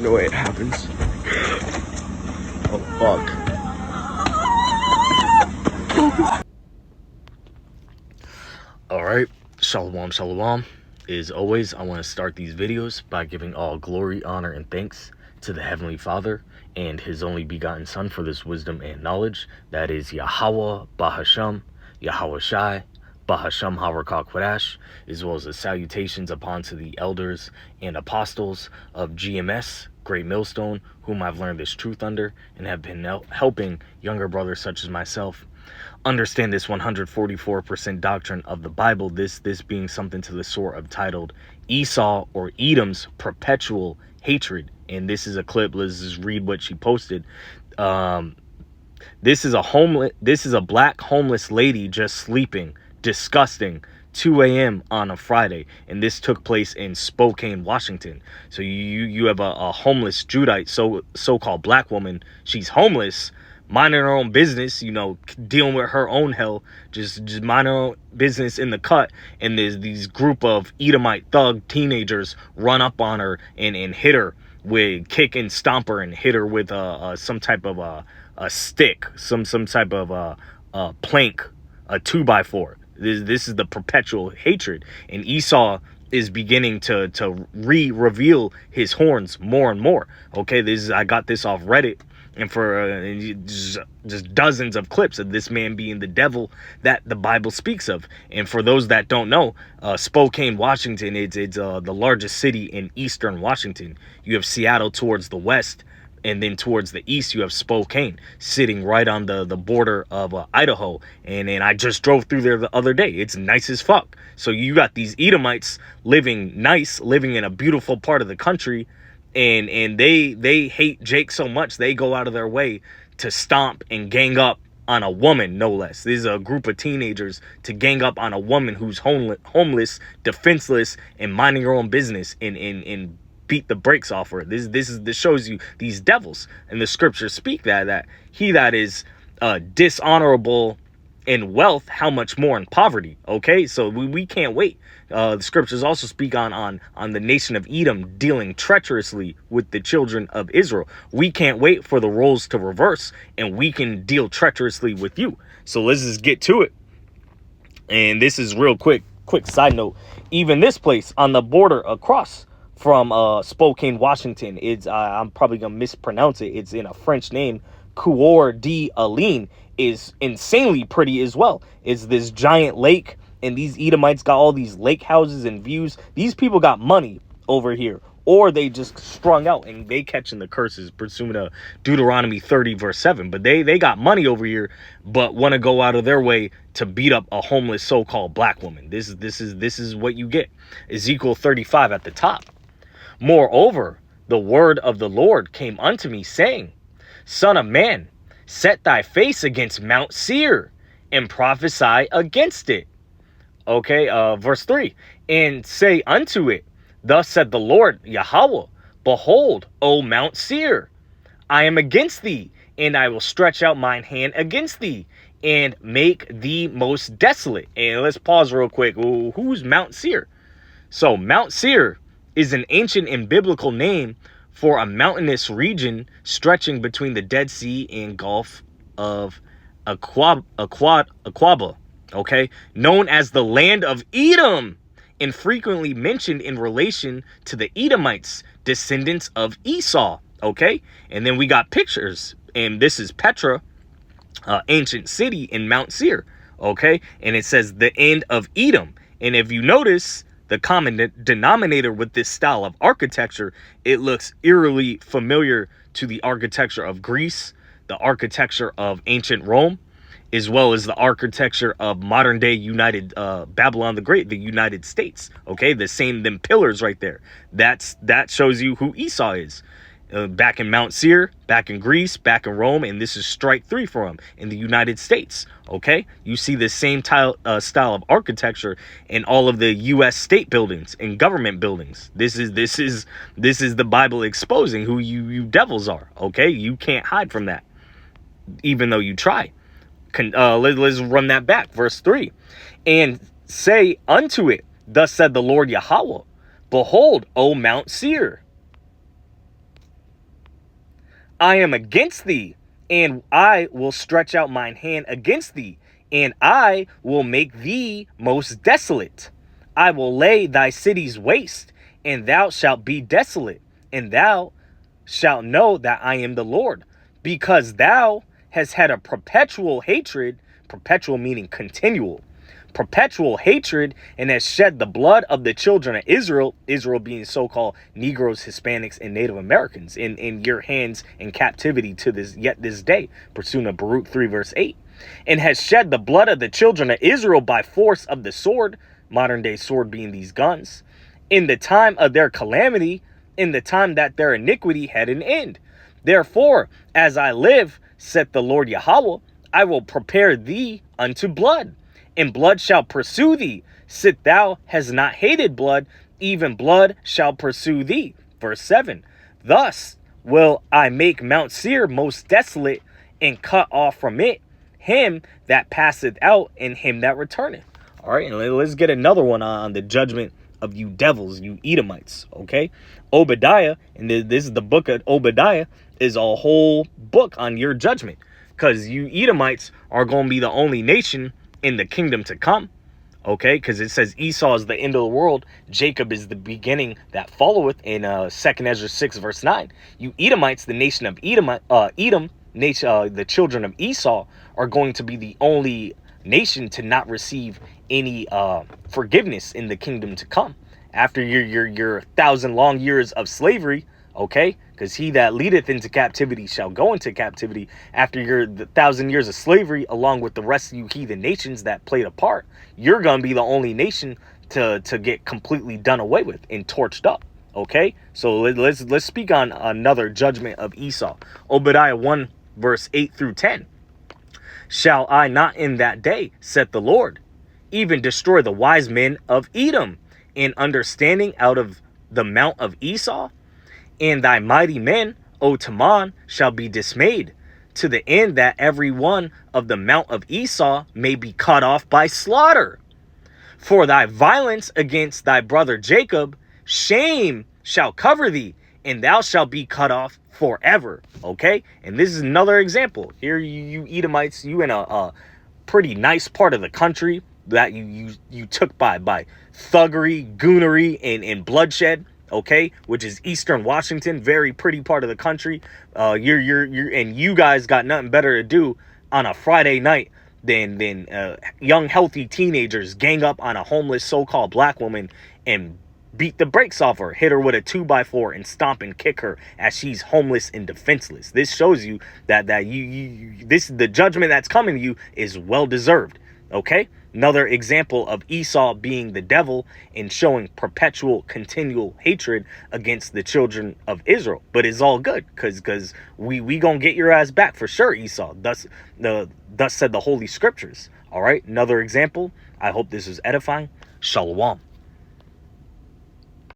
No way it happens. Oh, fuck. Alright, shalom, shalom. As always, I want to start these videos by giving all glory, honor, and thanks to the Heavenly Father and His only begotten Son for this wisdom and knowledge. That is Yahweh, Bahasham, Yahweh Shai, Bahasham Harakah Quadash, as well as the salutations upon to the elders and apostles of GMS, Great Millstone, whom I've learned this truth under and have been helping younger brothers such as myself understand this 144% doctrine of the Bible, this being something to the sort of titled Esau or Edom's perpetual hatred. And this is a clip. Let's just read what she posted. This is a black homeless lady just sleeping. Disgusting. 2 a.m. on a Friday, and this took place in Spokane, Washington. So you have a homeless Judite, so-called black woman. She's homeless, minding her own business, you know, dealing with her own hell, just minding her own business in the cut, and there's these group of Edomite thug teenagers run up on her and hit her with kick and stomp her and hit her with some type of a stick, some type of plank, a 2x4. This is the perpetual hatred, and Esau is beginning to reveal his horns more and more. Okay, I got this off Reddit, and for just dozens of clips of this man being the devil that the Bible speaks of. And for those that don't know, Spokane, Washington, it's the largest city in eastern Washington. You have Seattle towards the west, and then towards the east you have Spokane, sitting right on the border of Idaho. And I just drove through there the other day. It's nice as fuck. So you got these Edomites living in a beautiful part of the country, and they hate Jake so much they go out of their way to stomp and gang up on a woman, no less. This is a group of teenagers to gang up on a woman who's homeless, defenseless, and minding her own business, and beat the brakes off her. This shows you these devils, and the scriptures speak that he that is dishonorable in wealth, how much more in poverty. Okay, so we can't wait. The scriptures also speak on the nation of Edom dealing treacherously with the children of Israel. We can't wait for the roles to reverse, and we can deal treacherously with you. So let's just get to it. And this is real quick side note. Even this place on the border across from Spokane, Washington, it's I'm probably gonna mispronounce it. It's in a French name. Coeur d'Alene is insanely pretty as well. It's this giant lake, and these Edomites got all these lake houses and views. These people got money over here, or they just strung out and they catching the curses pursuant to Deuteronomy 30 verse 7. But they got money over here, but want to go out of their way to beat up a homeless so-called black woman. This is what you get. Ezekiel 35 at the top. Moreover, the word of the Lord came unto me, saying, Son of man, set thy face against Mount Seir, and prophesy against it. Okay, verse 3. And say unto it, Thus said the Lord Yahweh, Behold, O Mount Seir, I am against thee, and I will stretch out mine hand against thee, and make thee most desolate. And let's pause real quick. Ooh, who's Mount Seir? So Mount Seir is an ancient and biblical name for a mountainous region stretching between the Dead Sea and Gulf of Aqaba, okay, known as the land of Edom, and frequently mentioned in relation to the Edomites, descendants of Esau, okay. And then we got pictures, and this is Petra, ancient city in Mount Seir, okay, and it says the end of Edom. And if you notice, the common denominator with this style of architecture, it looks eerily familiar to the architecture of Greece, the architecture of ancient Rome, as well as the architecture of modern day Babylon the Great, the United States. Okay, them pillars right there. That shows you who Esau is. Back in Mount Seir, back in Greece, back in Rome, and this is strike 3 for him in the United States. Okay, you see the same style of architecture in all of the U.S. state buildings and government buildings. This is the Bible exposing who you devils are. Okay, you can't hide from that, even though you try. Let's run that back. Verse 3, and say unto it, Thus said the Lord Yahweh, Behold, O Mount Seir. I am against thee, and I will stretch out mine hand against thee, and I will make thee most desolate. I will lay thy cities waste, and thou shalt be desolate, and thou shalt know that I am the Lord, because thou hast had a perpetual hatred, perpetual meaning continual, perpetual hatred, and has shed the blood of the children of Israel, Israel being so-called Negroes, Hispanics, and Native Americans, in your hands in captivity to this day, pursuant to Baruch 3 verse 8, and has shed the blood of the children of Israel by force of the sword, modern day sword being these guns, in the time of their calamity, in the time that their iniquity had an end. Therefore, as I live, saith the Lord Yahweh, I will prepare thee unto blood, and blood shall pursue thee. Sit thou hast not hated blood, even blood shall pursue thee. Verse 7. Thus will I make Mount Seir most desolate, and cut off from it him that passeth out, and him that returneth. All right, and let's get another one on the judgment of you devils, you Edomites. Okay, Obadiah, and this is the book of Obadiah, is a whole book on your judgment, because you Edomites are going to be the only nation in the kingdom to come. Okay, because it says Esau is the end of the world, Jacob is the beginning that followeth in 2nd Ezra 6 verse 9. You Edomites, the nation of Edom, the children of Esau, are going to be the only nation to not receive any forgiveness in the kingdom to come after your 1,000 long years of slavery. Okay, because he that leadeth into captivity shall go into captivity. After your 1,000 years of slavery, along with the rest of you heathen nations that played a part, you're gonna be the only nation to get completely done away with and torched up. Okay, so let's speak on another judgment of Esau. Obadiah 1 verse 8 through 10. Shall I not in that day, saith the Lord, even destroy the wise men of Edom, and understanding out of the mount of Esau? And thy mighty men, O Teman, shall be dismayed, to the end that every one of the mount of Esau may be cut off by slaughter. For thy violence against thy brother Jacob, shame shall cover thee, and thou shalt be cut off forever. Okay, and this is another example. Here you Edomites, you in a pretty nice part of the country that you took by thuggery, goonery, and bloodshed. Okay, which is Eastern Washington, very pretty part of the country. And you guys got nothing better to do on a Friday night than young healthy teenagers gang up on a homeless so-called black woman and beat the brakes off her, hit her with a 2x4, and stomp and kick her as she's homeless and defenseless. This shows you that the judgment that's coming to you is well deserved. Okay, another example of Esau being the devil and showing perpetual, continual hatred against the children of Israel. But it's all good, because we gonna get your ass back for sure, Esau. Thus said the Holy Scriptures. All right, another example. I hope this is edifying. Shalom.